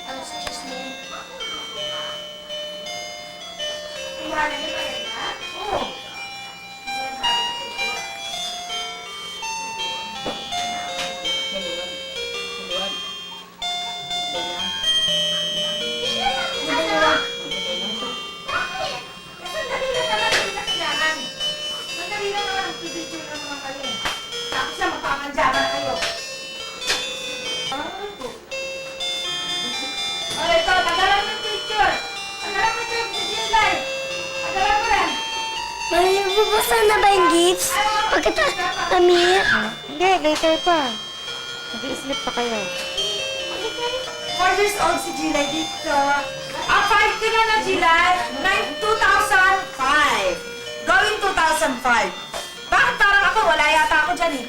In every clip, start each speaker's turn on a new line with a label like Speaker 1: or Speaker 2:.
Speaker 1: Ano sa cheese mo?
Speaker 2: May bubuksan na ba yung gifts? Bakit Amir?
Speaker 3: Hindi, later pa. Nag-i-sleep pa kayo.
Speaker 4: 4 years old si Gilay dito. 5 ka na na, Gilay. 2005. Going 2005. Bakit parang ako? Wala yata ako dyan eh.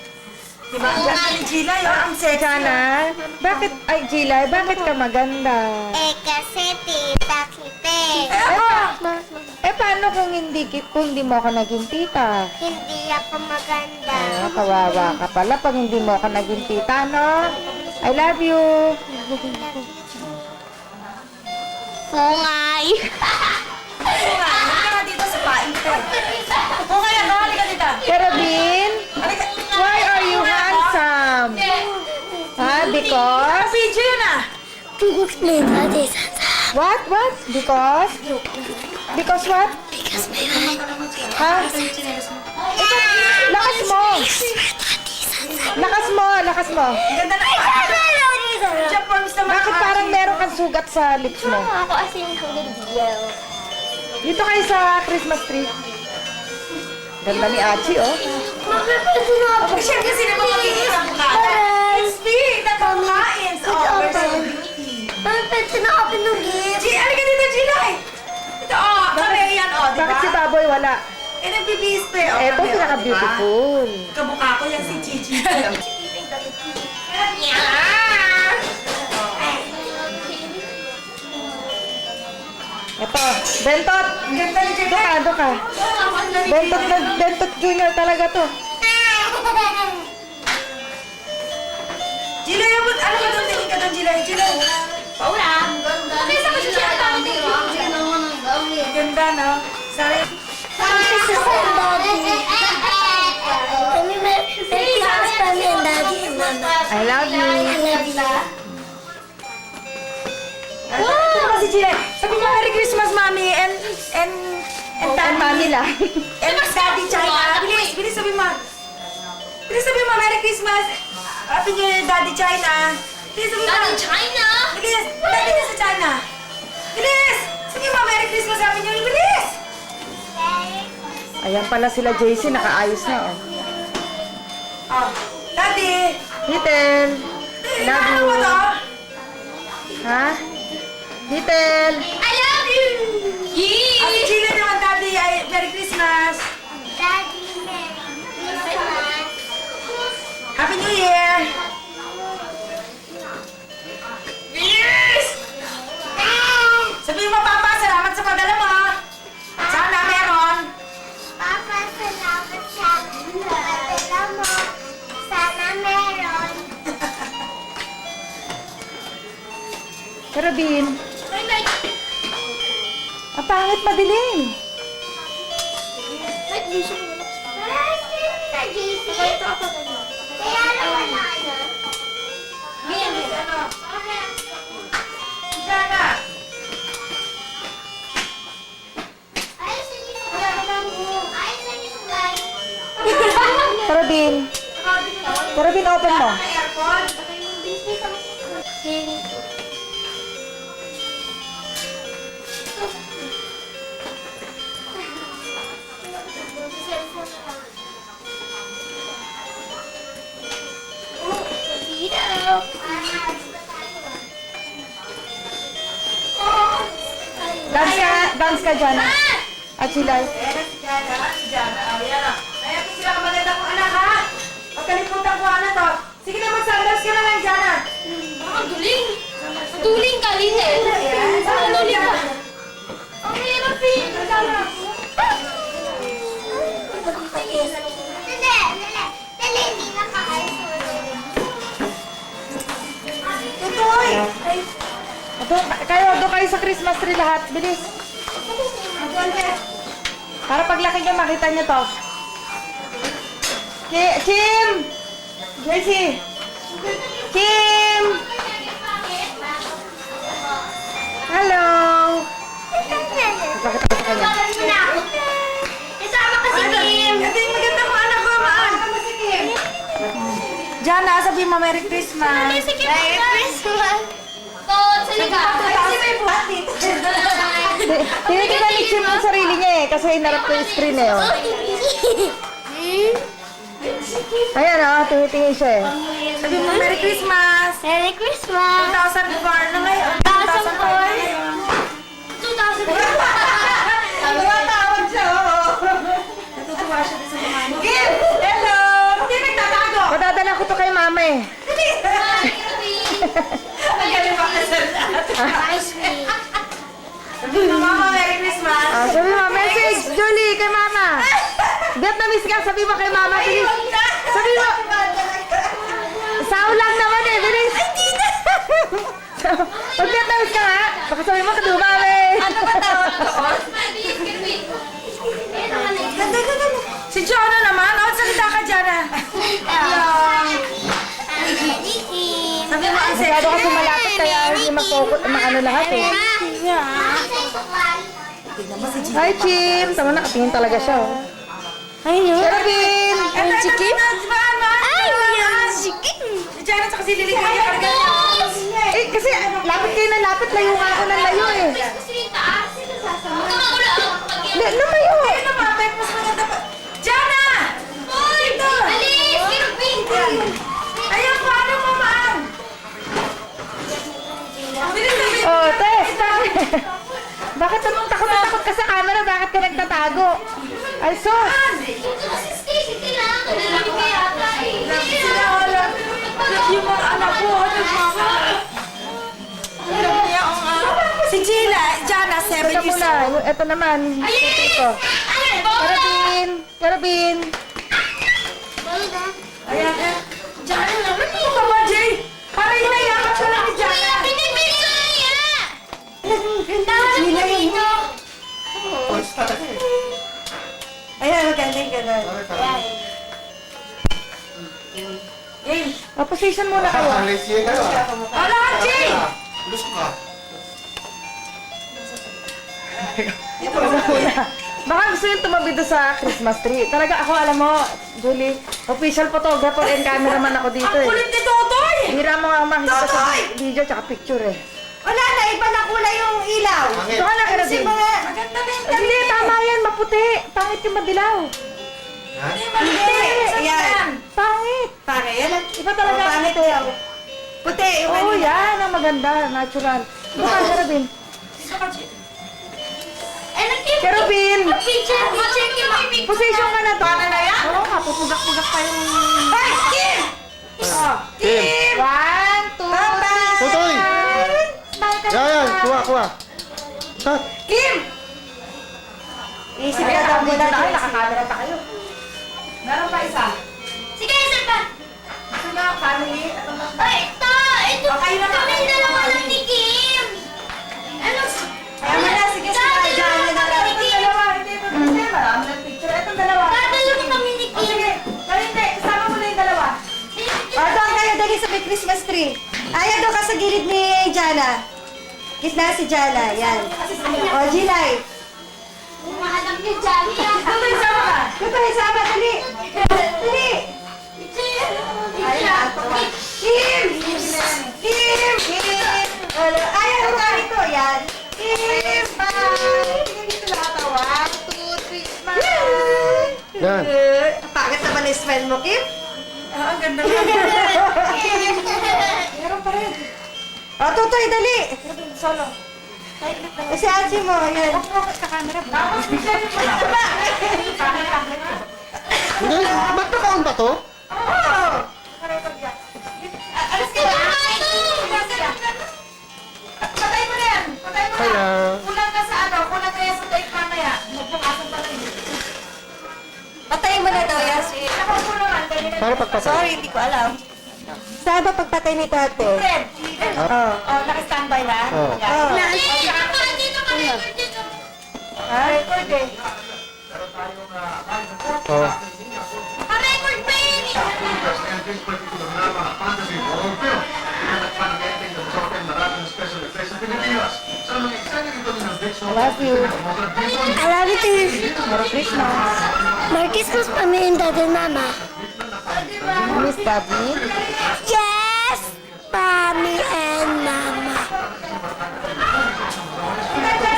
Speaker 4: Diba? Diyan ka ni Gilay, oh. Ang sexy.
Speaker 3: Jana, bakit, ay Gilay, bakit ka maganda?
Speaker 2: Kasi tita kita
Speaker 3: Paano kung hindi mo ako naging tita?
Speaker 2: Hindi ako maganda.
Speaker 3: Kawawa ka pala pag hindi mo ako naging tita, no? I love you.
Speaker 2: Pungay.
Speaker 4: Oo nga, halika nga dito sa paing ko. Oo nga yan, halika dito.
Speaker 3: Kerabin,
Speaker 4: Halika.
Speaker 3: why are you handsome? Ha? Because?
Speaker 4: Video yun ah.
Speaker 2: To explain that is
Speaker 3: What? What? Because? Because what?
Speaker 2: because my mom
Speaker 3: Ha? Lakas mo! Lakas mo!
Speaker 4: Ang ganda na. Diyan forms naman.
Speaker 3: Bakit parang meron kang sugat sa lips mo?
Speaker 2: Ako as in Kagadiel.
Speaker 3: Dito kayo sa Christmas tree. Ganda ni Achi, oh.
Speaker 4: Siya kasi naman magiging ang bukata. Let's speak. Napakain. Oh, we're so beauty.
Speaker 2: Pwede na open ng gift.
Speaker 4: Halika dito, Gilay. Ito, oh. Kami yan, oh.
Speaker 3: Bakit si
Speaker 4: Diba?
Speaker 3: Baboy wala?
Speaker 4: Eh, nagbibihis pa eh. Oh,
Speaker 3: Eto,
Speaker 4: kami, oh,
Speaker 3: pinaka-beautiful.
Speaker 4: diba? Kamukha ko yan si Gigi.
Speaker 3: Ito, Bentot!
Speaker 4: Ang ganda ni Gilay.
Speaker 3: Doon ka. Bentot Junior talaga to.
Speaker 4: Gilay, ano ba doon? Tingin ka doon, Gilay. Gilay.
Speaker 1: Paula. Okay, sa kasi siya ang
Speaker 4: Ang ganda, no? Sorry.
Speaker 2: This is my daddy. Kami may Christmas kami ang daddy and mama.
Speaker 3: I love you.
Speaker 2: I love you.
Speaker 4: Wow! Si Gilay. Sabi mo, Merry Christmas, Mami. And
Speaker 3: And
Speaker 4: Daddy.
Speaker 3: mami lang.
Speaker 4: And Daddy China. Bilis, bilis sabi mo. Bilis sabi mo, Merry Christmas. Happy New Year, Daddy China. Bilis sabi mo.
Speaker 1: Daddy China?
Speaker 4: Bilis. Daddy na sa China. Bilis. Sabi mo, Merry Christmas, Happy New Year. Bilis.
Speaker 3: Ayan pala sila JC, nakaayos na, oh.
Speaker 4: Oh, Daddy.
Speaker 3: Hitel. Love
Speaker 4: Ano
Speaker 3: you.
Speaker 4: mo to?
Speaker 3: Ha? Hitel.
Speaker 1: I love you!
Speaker 4: Ah, si Gilay naman, Daddy. Ay, Merry Christmas.
Speaker 2: Daddy, Merry Christmas.
Speaker 4: Happy New Year. Bilis. Sabi mo, Papa, salamat sa padala mo. Sana meron.
Speaker 2: Papa, salamat sa padala mo. Sana meron.
Speaker 3: Karabin. Ang pangit madilim.
Speaker 2: Sa JC. Kaya lang wala na.
Speaker 4: Sana.
Speaker 2: Ayusin niyo yung ulan mo. Ayusin niyo yung ulan.
Speaker 3: Karabin. Karabin, open mo.
Speaker 4: May aircon.
Speaker 3: Dance ka dyan. At sila.
Speaker 4: Ayan na si Jana. Si Jana. Oh, yan o. Ayan po sila kamaganda kong anak, ha? Pag kalimutan ko, ano to? Sige na, mag-sandals ka na lang, Jana.
Speaker 1: Duling. Duling ka, Linen. Saan duling ka? Ang hirap eh.
Speaker 2: Dali, hindi na kakain.
Speaker 4: Tutoy! Ay,
Speaker 3: Doon kayo sa Christmas tree lahat. Bilis. Para paglaki nyo, makita nyo to. Kim! Gracie! Kim! Hello! Bakit ako sa kanya?
Speaker 2: Isama ka si Kim.
Speaker 4: Ito yung maganda mo, anak ko, maan. Jana, sabi mo Merry Christmas.
Speaker 2: Si Kim. Merry Christmas.
Speaker 1: Salika.
Speaker 4: Kasi may buhat dito.
Speaker 3: Tinitingnan ni Kim ang sarili niya eh, kasi inarap ko yung screen eh. Oh. Ayan oh, tinitingin siya eh.
Speaker 4: Sabi mo Merry Christmas.
Speaker 2: Merry Christmas.
Speaker 4: 2004 na ngayon.
Speaker 2: 2004.
Speaker 4: Tumatawag siya, oo. Natutuwa siya din sa mga ano. Kim! Hello! Hindi nagtatago!
Speaker 3: Padadala ko to kay mama eh.
Speaker 4: Ang galing makasal
Speaker 2: Ice cream.
Speaker 4: Sabi mo, Mama, Merry Christmas!
Speaker 3: Ah, sabi mo, message, Julie, kay mama. Vietnamese ka, sabi mo kay mama. Bilis. Sabi mo, sao lang naman eh, bilis. Pag Vietnamese ka nga, baka sabi mo, kadumami.
Speaker 4: Ano ba tawag ko? Ganda. Si Jana naman. Oh, salita ka, Jana. Sabi mo, ang
Speaker 3: Masyado kasi
Speaker 4: sexy.
Speaker 3: malapit kaya hindi ano lahat eh. Hi, Kim. Tama na, katingin talaga siya oh. Sherabin!
Speaker 4: Ito, si Kim?
Speaker 2: Si Kim.
Speaker 4: Si Jana at si Lily kaya karga.
Speaker 3: Eh, kasi lapit kayo na lapit, layo nga ako ng layo eh. Lumayo!
Speaker 4: Ayun na, mapet. Mas maganda pa. Jana! Dito! Ayun, paano mo, ma'am? Bilis na, bilis.
Speaker 3: Oh, Tess! Bakit naman takot na takot ka sa camera? Bakit ka nagtatago? Ay, sus!
Speaker 4: Sila, wala. Yung mga anak ko, nagmama. Alam niya ang si Gina, Jana, 7
Speaker 3: Teka
Speaker 4: years
Speaker 3: muna,
Speaker 4: old.
Speaker 3: ito naman. Ito. Karabin!
Speaker 4: Ayan, eh. Jana naman. Ano ka ba, Jay? Para hinayakap ka lang ni Jana. Gina yun. Ayan, magaling ganun. Game.
Speaker 3: Position muna kayo.
Speaker 4: Wala, Jay!
Speaker 3: Baka gusto yung tumabi doon sa Christmas tree. Talaga ako, alam mo, Julie, official photographer and cameraman ako dito
Speaker 4: Ang
Speaker 3: eh.
Speaker 4: kulit ni Totoy!
Speaker 3: Hira mo nga makita sa
Speaker 4: Totoy!
Speaker 3: video tsaka picture eh.
Speaker 4: Wala na, iba na kulay yung ilaw.
Speaker 3: Ito ka na, Karabin.
Speaker 4: Maganda na yung
Speaker 3: Hindi, tama yan, maputi. Pangit yung madilaw.
Speaker 4: Hindi. Ayan.
Speaker 3: Pangit.
Speaker 4: Para yan.
Speaker 3: Iba talaga ang
Speaker 4: Pangit
Speaker 3: puti.
Speaker 4: yaw. Puti. yung
Speaker 3: Oo,
Speaker 4: kanina.
Speaker 3: yan ang maganda, natural. Ito ka, Karabin. Karabin! Position ka na to.
Speaker 4: Para na yan?
Speaker 3: Oo, mapupugak-pugak pa yung...
Speaker 4: Ay, Kim! Oh, Kim!
Speaker 3: 1, 2,
Speaker 4: Bye-bye!
Speaker 5: Tutoy! Yan, kuha. Cut!
Speaker 4: Kim! Isip ka daw
Speaker 3: Dito
Speaker 4: muna
Speaker 3: na kayo,
Speaker 4: dyan.
Speaker 3: nakakamera pa kayo.
Speaker 4: Meron pa isa.
Speaker 2: Sige, isa pa.
Speaker 4: Gusto na, family.
Speaker 2: Ay, ito
Speaker 4: Okay na
Speaker 2: kami
Speaker 4: lang.
Speaker 2: dalawa lang ni Kim. Ano?
Speaker 4: Kaya mo na, sige, sige. Diyan na lang. Itong dalawa, hindi ito. Kasi marami ng picture. Itong dalawa.
Speaker 2: Dadalo kami ni
Speaker 4: O
Speaker 2: Kim.
Speaker 4: sige, hindi. Kasama mo na yung dalawa. Doon kayo, dali sa may Christmas tree. Ayan, doon ka sa gilid ni Jana. Kiss na si Jana, yan. O, Gilay.
Speaker 2: Umahanap ni Johnny.
Speaker 4: Tutoy, sama ka. Tutoy, sama, dali. Dali. Ayan, ato ka. Kim! Kim! Kim! Ayan, huwag ka rito, yan. Kim! Bye! Tingnan dito lahat, 1, 2, 3, smile!
Speaker 5: Yan.
Speaker 4: Pangit naman yung smile mo, Kim. Ang ganda mo. Meron pa rin. O, Tutoy, dali. Solo. Si Achi mo, yan. Tapos, Michelle, ba?
Speaker 5: Hindi, ba't naka-on ba to?
Speaker 4: Oo. Alas ka na. Patay mo na yan. Patay mo na.
Speaker 5: Kaya,
Speaker 4: Kulang ka sa ano, kulang ka yan sa tape mamaya. Magpukasan pa rin. Patay mo na daw yan si... Nakapulo man.
Speaker 5: para pagpapay.
Speaker 4: Sorry, hindi ko alam.
Speaker 3: Saan ba pagpatay ni tate?
Speaker 4: Fred.
Speaker 3: Oh.
Speaker 4: Oh, naka-standby na?
Speaker 5: Oh.
Speaker 3: Oh.
Speaker 1: Dito ka, dito.
Speaker 4: Record eh.
Speaker 5: Oh.
Speaker 1: Pa-record pa yun eh.
Speaker 3: I love you.
Speaker 2: I love you too.
Speaker 3: Merry Christmas.
Speaker 2: Merry Christmas, Mommy and Daddy and Mama.
Speaker 3: Miss Daddy.
Speaker 2: Yes, Mommy and Mama.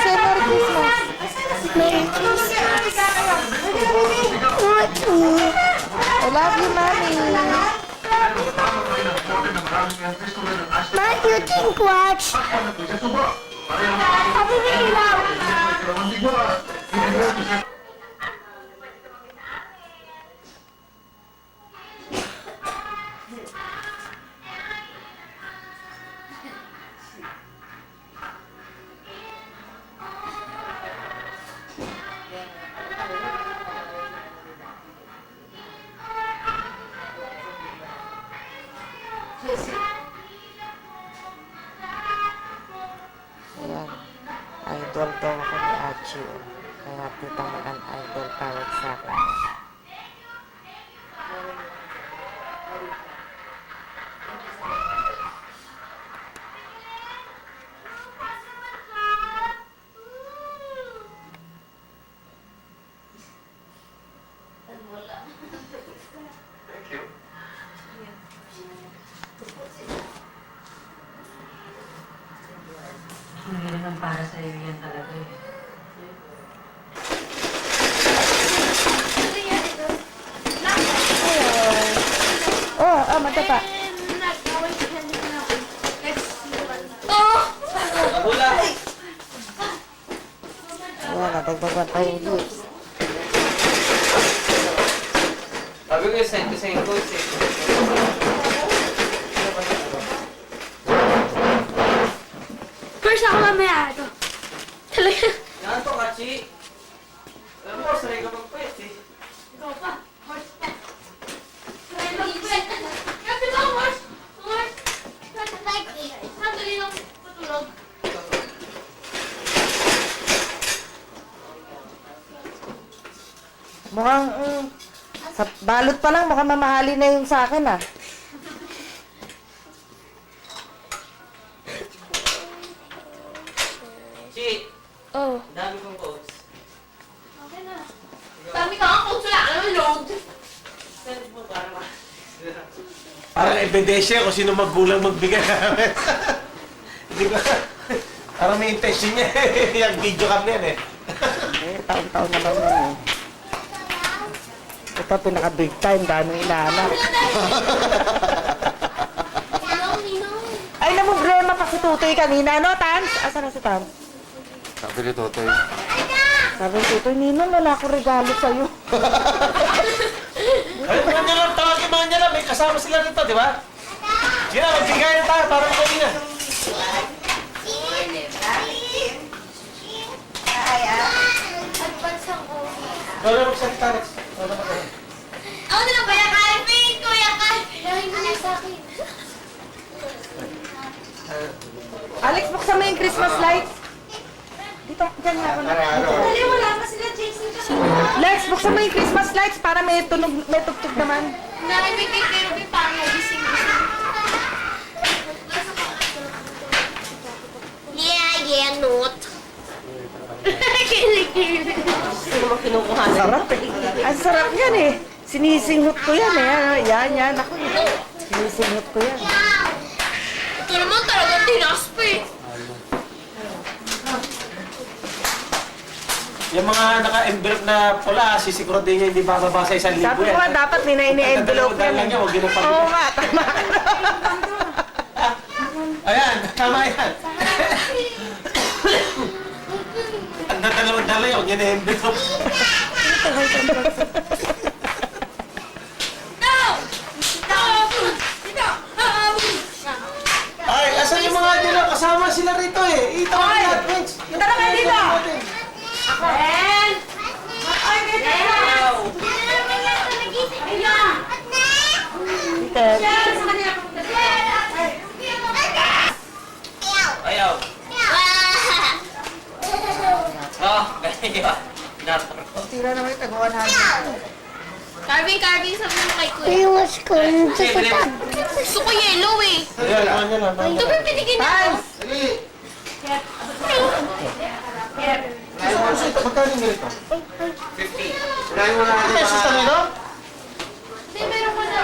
Speaker 3: Say Merry Christmas.
Speaker 2: Merry Christmas.
Speaker 3: I love you, Mommy.
Speaker 2: Ma, you think watch? Happy Ilaw.
Speaker 3: Ayan. Idol daw ako ni Achi. Kaya titamaan idol tawag sa akin.
Speaker 6: Hindi naman para sa iyo yan talaga eh.
Speaker 3: Oh, matapa. Ayan, nadagdagan tayo yung lips.
Speaker 6: Sabi ko, send ko sa yung coach eh.
Speaker 1: First ako mamaya ito. Talaga.
Speaker 6: Yan to, Kachi. Alam mo, sanay ka magpwet eh.
Speaker 1: Ikaw pa. Horse pa. Kasi ba, horse? Horse. Sandali lang patulog.
Speaker 3: Mukhang, sa balot pa lang, mukhang mamahali na yung sa akin ah.
Speaker 6: Chi,
Speaker 1: Oh.
Speaker 6: dami kong coach.
Speaker 1: Okay na. Dami ka ang coach, wala ka naman load.
Speaker 6: Send mo para ma...
Speaker 7: Parang ebidensya kung sino magulang magbigay namin. Hindi ko... Parang may intention niya. Yung video cam yan eh.
Speaker 3: Eh, taon-taon naman yan eh. Ito, pinaka-big time, daming inaanak. Ay, namumblema pa si Tutoy kanina, no, Tans? Asa na si Tans?
Speaker 5: Sabi ni Totoy.
Speaker 3: Sabi ni Tutoy, Ninong, wala akong regalo sa'yo.
Speaker 7: Ay, mga niya lang, tawagin mga niya lang. May kasama sila rito, di ba? Sige na, magbigay na tayo. Parang kanina. Wala magsalita, Rex. Wala magsalita.
Speaker 1: Ako na lang, Kuya Calvin! Kuya Calvin! Dahil mo na sa akin.
Speaker 3: Alex, buksan mo yung Christmas lights. Dito, dyan nga ako na.
Speaker 1: Dali, wala pa sila, Jason.
Speaker 3: Lex, buksan mo yung Christmas lights para may tunog, may tugtog naman.
Speaker 1: Narimig kay Kirby parang nagising. Yeah, not. Kilig-kilig.
Speaker 3: Sarap eh. Ang sarap yan eh. Sinisinghot ko yan eh. Yan. Ako sinisinghot ko yan.
Speaker 1: Ito naman talagang tinas pa eh.
Speaker 7: Yung mga naka-envelope na pula, sisiguraduhin niya hindi bababa sa 1,000
Speaker 3: Sabi ko
Speaker 7: yan.
Speaker 3: nga, dapat may na-ini-envelope
Speaker 7: Dalawa
Speaker 3: yan.
Speaker 7: lang yan, huwag yun ang pag-
Speaker 3: Oo nga, tama ka.
Speaker 7: Ayan, tama yan. Ang dalawang dala yun, yun ang envelope.
Speaker 1: No!
Speaker 7: Ay, asan yung mga nila? Kasama sila rito eh. Ito ang lahat, Rex.
Speaker 4: Tara kayo dito!
Speaker 1: Ben!
Speaker 4: Ay, ganyan!
Speaker 3: Dito.
Speaker 4: Sa kanila. tira naman ito. 100.
Speaker 1: Carving, sabi mo kay Kuya.
Speaker 2: Iwas ko nito sa top.
Speaker 1: Gusto ko yellow eh.
Speaker 7: Ayan, ano na lang.
Speaker 1: Ito ba yung pinigin ako?
Speaker 7: Magkano yung ganito?
Speaker 6: 50. Unahin mo na natin
Speaker 7: Pesos na
Speaker 6: mga
Speaker 7: nito?
Speaker 1: Hindi, meron ko na.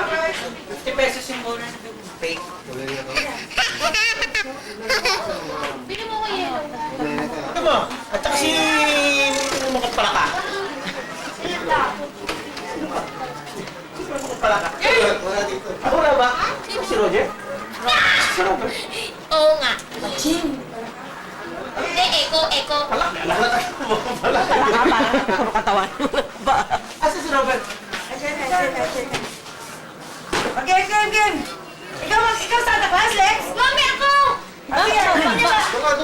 Speaker 6: 50 pesos yung muna na fake.
Speaker 1: Bili mo ko yellow.
Speaker 7: Ito mo. At saka si... Mukot pala ka. Pala ka. Ako na ba? Si Roger? Si Robert?
Speaker 1: Oo nga. Hindi, Echo.
Speaker 7: Pala ka. Pala ka. Asa si Robert?
Speaker 4: Okay, game. Ikaw Santa Claus, Lex?
Speaker 1: Mami, ako!
Speaker 7: Tunga.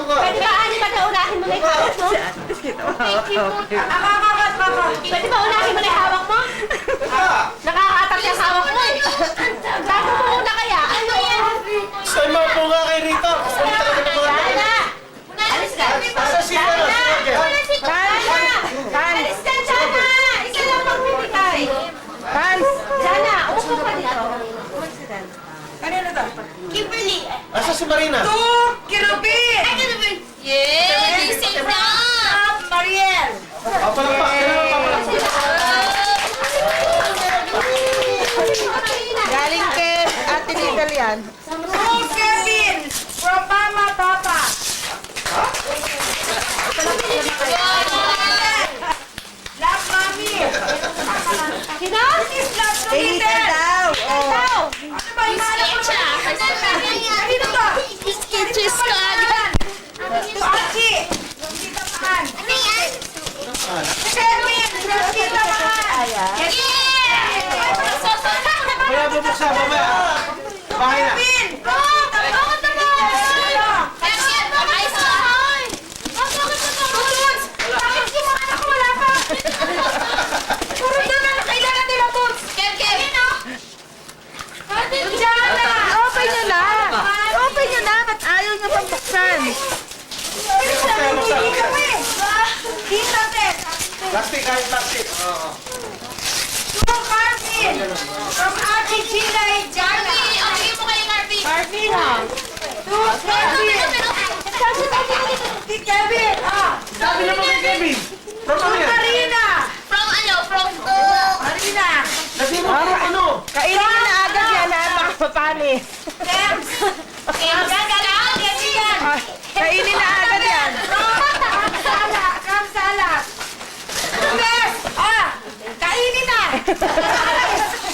Speaker 2: Pwede ba, Ani, ba't naunahin mo na yung hawak mo?
Speaker 1: Thank you po.
Speaker 4: Ako.
Speaker 2: Pwede ba unahin mo na yung hawak mo? Nakakatak yung hawak mo eh. Bago mo muna kaya.
Speaker 1: Ano yan?
Speaker 7: Sa'yo mga punga kay Rita. Saan talaga ng mga...
Speaker 2: Sana!
Speaker 1: Alis ka.
Speaker 7: Asa si Roger?
Speaker 2: Alis ka, Sana! Isa lang magbibigay. Sana, umupo ka dito.
Speaker 4: Kanino to?
Speaker 1: Kimberly.
Speaker 7: Asa si Marina?
Speaker 4: Kirubin!
Speaker 1: Ay, ano ba? Yay! Save na!
Speaker 4: Mariel!
Speaker 7: Palakpak.
Speaker 3: Galing kay Ate Lidl yan.
Speaker 4: Kevin! From Mama, Papa! Love, Mommy!
Speaker 2: Sino?
Speaker 4: Please, love,
Speaker 3: Kay Lidl daw. Oh.
Speaker 4: Ano ba yung mahal ko? Kanino to?
Speaker 1: Sketches ka agad.
Speaker 4: To Archie! From Tita Maan!
Speaker 1: Ano yan?
Speaker 4: Kevin! From Tita Maan!
Speaker 7: Mamaya bubuksan, mamaya. Bahay na.
Speaker 4: Kevin! From Tita Maan! Tutuns! Bakit yung mga anak ko wala pa? Puro doon na kailangan nila, Tuns! Diana!
Speaker 3: Open nyo na. Open nyo na. Ba't ayaw nyo pang buksan?
Speaker 4: Hindi kami! Tita Ted!
Speaker 7: Plastic, kahit plastic.
Speaker 4: From Carvin! From Ate Gina and Jana! Carvin ha! To Kevin! Si Kevin!
Speaker 7: Sabi naman kay Kevin. From ano yan?
Speaker 4: Marina! Marina!
Speaker 7: Lagi mo kung ano.
Speaker 3: Kainin nyo na agad yan ha. Baka papanis.
Speaker 4: Tems! Yan!
Speaker 3: Kainin na agad yan.
Speaker 4: Kamsala! Tumes! Kainin na!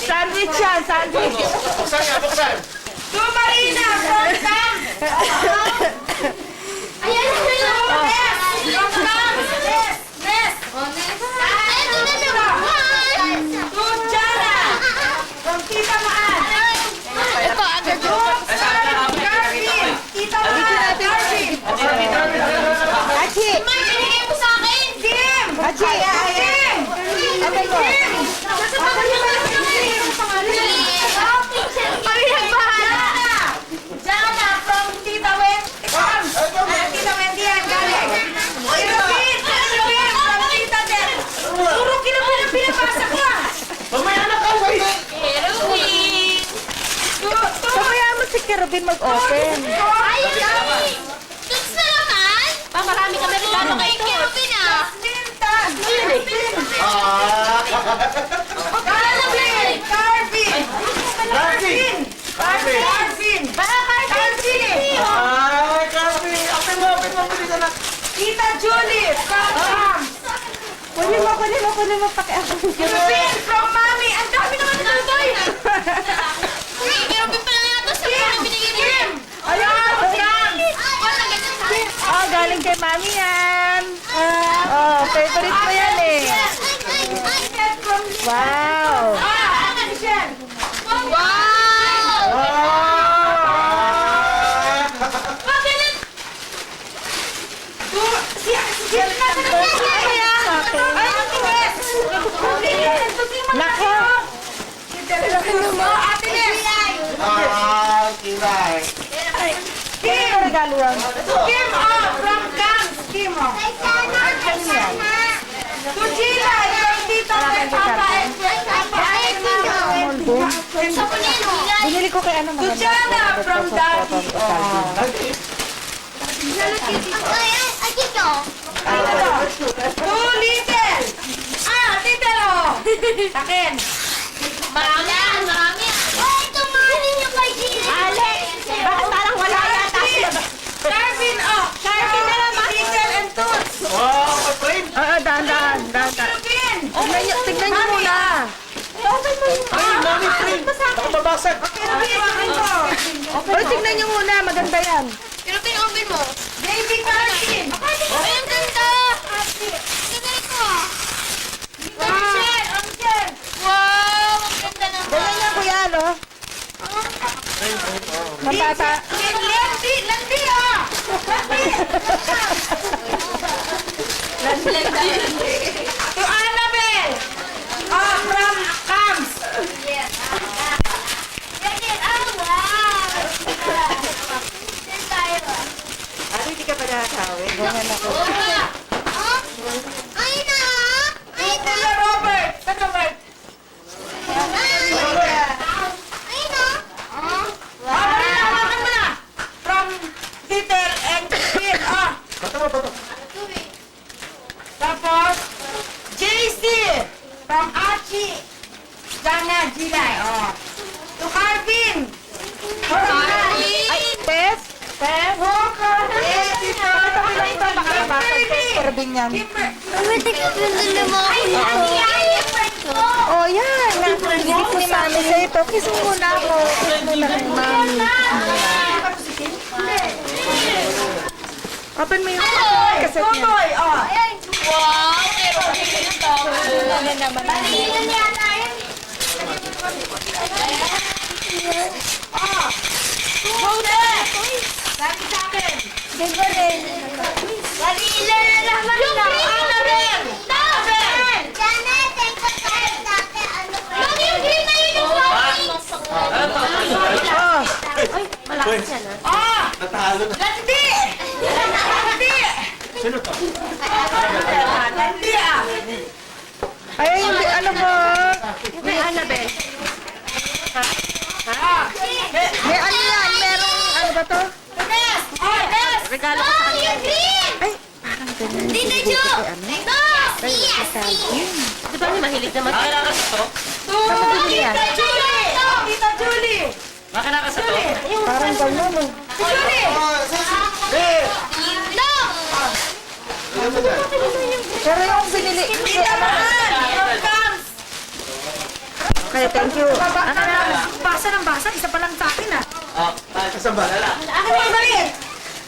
Speaker 3: Sandwich yan. Sandwich.
Speaker 7: Buksan nga, buksan.
Speaker 4: To Marina! From Cam! From Cam! Nes! To Jana! From Tita Maan! Garvin! Tita Maan! Garvin!
Speaker 3: Achi.
Speaker 4: Kim!
Speaker 3: Achi.
Speaker 4: Kim!
Speaker 3: Open mo.
Speaker 4: Jana from Tita Wen. Tita Wendy yan, galing. Kirubin! Kirubin from Tita Ted. Puro kirubin ang pinapasa ko ah.
Speaker 7: Mamaya na ka, wait.
Speaker 3: Sabayaan mo si Kerubin mag-open.
Speaker 2: Marami kami regalo kay
Speaker 4: Garvin! Garvin!
Speaker 7: Garvin!
Speaker 4: Garvin! Garvin!
Speaker 7: Ay, Garvin! Open mo, bilis na.
Speaker 4: Tita Julie from Cam.
Speaker 3: Kunin mo. Pakialam.
Speaker 4: Kirubin from Mami. Ang dami naman ito, Toy. Kim! Ayan! Cam!
Speaker 3: Oh, galing kay Mami yan. Oh, favorite mo yan eh. Wow.
Speaker 4: Michelle!
Speaker 3: Nako.
Speaker 4: Ate Nes!
Speaker 7: Kilay.
Speaker 3: Ano regalo yan?
Speaker 4: Kim, from Cam! Kim, To Gila,
Speaker 3: Binili ko kay ano maganda.
Speaker 4: Sujana from Daddy. Too little. Little oh. Akin.
Speaker 1: Marami yan, marami yan.
Speaker 4: Bakit parang wala yata sila? Carvin oh. Carvin na naman. Little and Toots.
Speaker 7: Wow, ma-frame!
Speaker 3: Dahan.
Speaker 4: Carvin.
Speaker 3: Tignan niyo muna.
Speaker 7: Ay, mami, frame! Baka mabasag!
Speaker 4: Carvin ko.
Speaker 3: Oy, tignan niyo muna. Maganda yan.
Speaker 1: Pero pin-open mo.
Speaker 4: Baby Carvin.
Speaker 1: Ay, ang ganda! Ganda ito. Wow! Ang ganda naman.
Speaker 3: Ganyan niya kuya, no? Matata.
Speaker 4: Landi oh. To Annabelle. Oh, from Cams. Ano, hindi ka pa nakakawin?
Speaker 3: Ganyan ako.
Speaker 4: Kuya Robert. Saan Robert? Hawakan mo na. From Little and Big.
Speaker 7: Bato mo, bato!
Speaker 4: Tapos, JC. From Archie. Dana Gilay. To Carvin.
Speaker 3: Ay, Tess?
Speaker 4: Tess. Walker.
Speaker 3: Tabi lang ito. Baka mabasag sa serving yan. Oh, yan. Nagigit ni mami sa ito. Kiss mo muna ako. Kiss muna kay mami. Open mo yung kaset niya.
Speaker 4: Tutoy.
Speaker 1: Wow! Meron ko ito.
Speaker 3: Ano naman?
Speaker 4: Sabi sa akin.
Speaker 1: Mami, yung green na yun yung flowering.
Speaker 7: Natalo na!
Speaker 4: Landi. Landi.
Speaker 7: Sino to?
Speaker 4: Landi
Speaker 3: Ay, yung ano po? Yung kay Annabelle. May ano yan? Merong ano ba to?
Speaker 1: Regalo ko sa kanya.
Speaker 3: Ay, parang ganyan.
Speaker 1: Tita
Speaker 3: Ibigay
Speaker 1: Jo!
Speaker 3: ko kay ano? Ay, kay Calvin.
Speaker 1: Di ba mahilig naman?
Speaker 4: Tita Julie. Tita Julie.
Speaker 6: Makanakas to?
Speaker 3: Parang ganyan eh.
Speaker 4: Julie.
Speaker 1: No!
Speaker 3: Pero yung binili.
Speaker 4: Tita Mahan. From Cams.
Speaker 3: Okay, thank you. Ano na?
Speaker 4: Basa ng basa. Isa pa lang sa akin
Speaker 7: Kasan ba?
Speaker 4: Ako pa balik.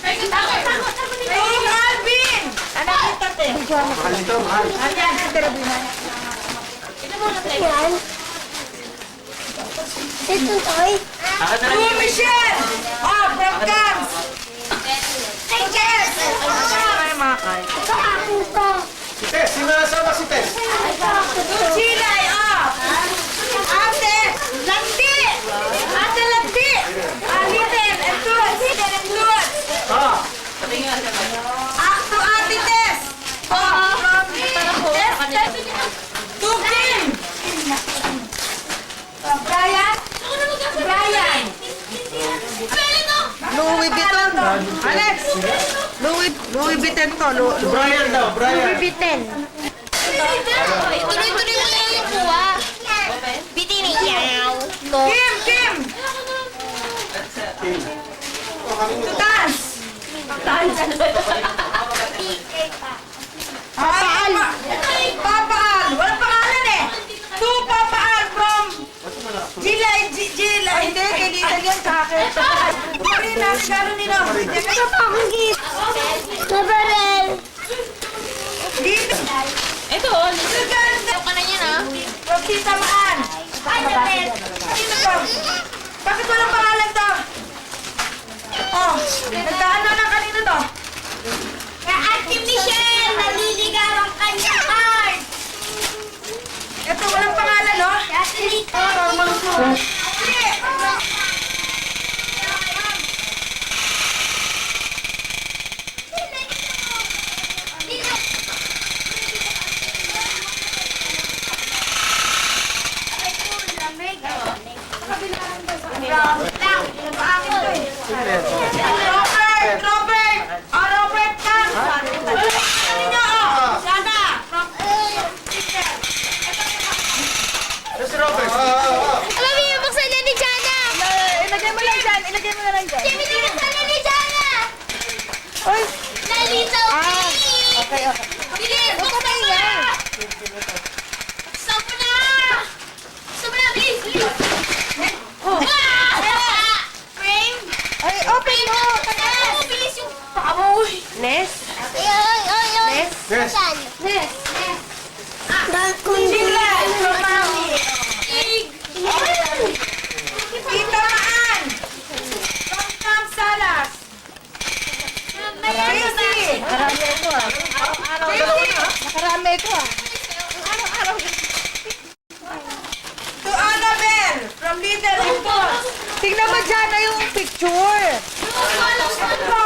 Speaker 4: From Alvin. Anak kita te.
Speaker 7: Mahal nito, mahal.
Speaker 4: To Michelle. From Cams.
Speaker 7: Si Tess! Sino nasama si Tess?
Speaker 4: To Chilay. Ate. Landi. Ate Landi. Little and Toots. To Ate Tess. From Tess. To Kim. Brian. Brian.
Speaker 3: Louis Vuitton. Alex! Louis Vuitton to.
Speaker 7: Brian daw, Brian!
Speaker 3: Vuitton.
Speaker 1: Tuloy-tuloy mo lang yung kuha. Bitin yaw. No.
Speaker 4: Kim. To dance. Papaan. Walang pangalan eh. To Papaan from Gilay.
Speaker 3: Hindi, kailangan yan sa akin.
Speaker 4: Marina, regalo nila. Dito.
Speaker 1: Ito,
Speaker 4: Regalo
Speaker 1: ka na yan ah.
Speaker 4: from Tita Maan. Sino to? Bakit walang pangalan to? Nagkaano na kanino to?
Speaker 2: Ate Michelle, naliligaw ang kanyang heart.
Speaker 4: Ito, walang pangalan, no?
Speaker 2: Ate Lito.
Speaker 4: Robert! Robert! Oh, Robert ka! Ano niyo, oh? Sana!
Speaker 7: Ano si Robert?
Speaker 1: Alam mo yung buksan niya ni Jana.
Speaker 3: Ilagay mo lang dyan. Ilagay mo na lang dyan.
Speaker 1: Jimmy, buksan niya ni Jana.
Speaker 3: Uy!
Speaker 1: Nalitaw, please.
Speaker 3: Okay, okay.
Speaker 1: Bilis, buksan mo na. Buksan mo na. Buksan mo na, bilis, bilis. Frame.
Speaker 3: Ay, open mo!
Speaker 1: Oh, bilis yung pamoy.
Speaker 3: Ness?
Speaker 2: Ay, ay, ay, ay.
Speaker 3: Ness?
Speaker 7: Yes.
Speaker 2: Saan?
Speaker 1: Yes, yes.
Speaker 4: Sila! From Mami!
Speaker 1: Ig.
Speaker 4: Tita Maan! From Cam Salas! Tracy!
Speaker 3: Nakarami ito ah. Nakarami ito ah.
Speaker 4: To Annabelle! From Little Impulse!
Speaker 3: Tingnan mo dyan na yung picture.
Speaker 1: Follow, follow.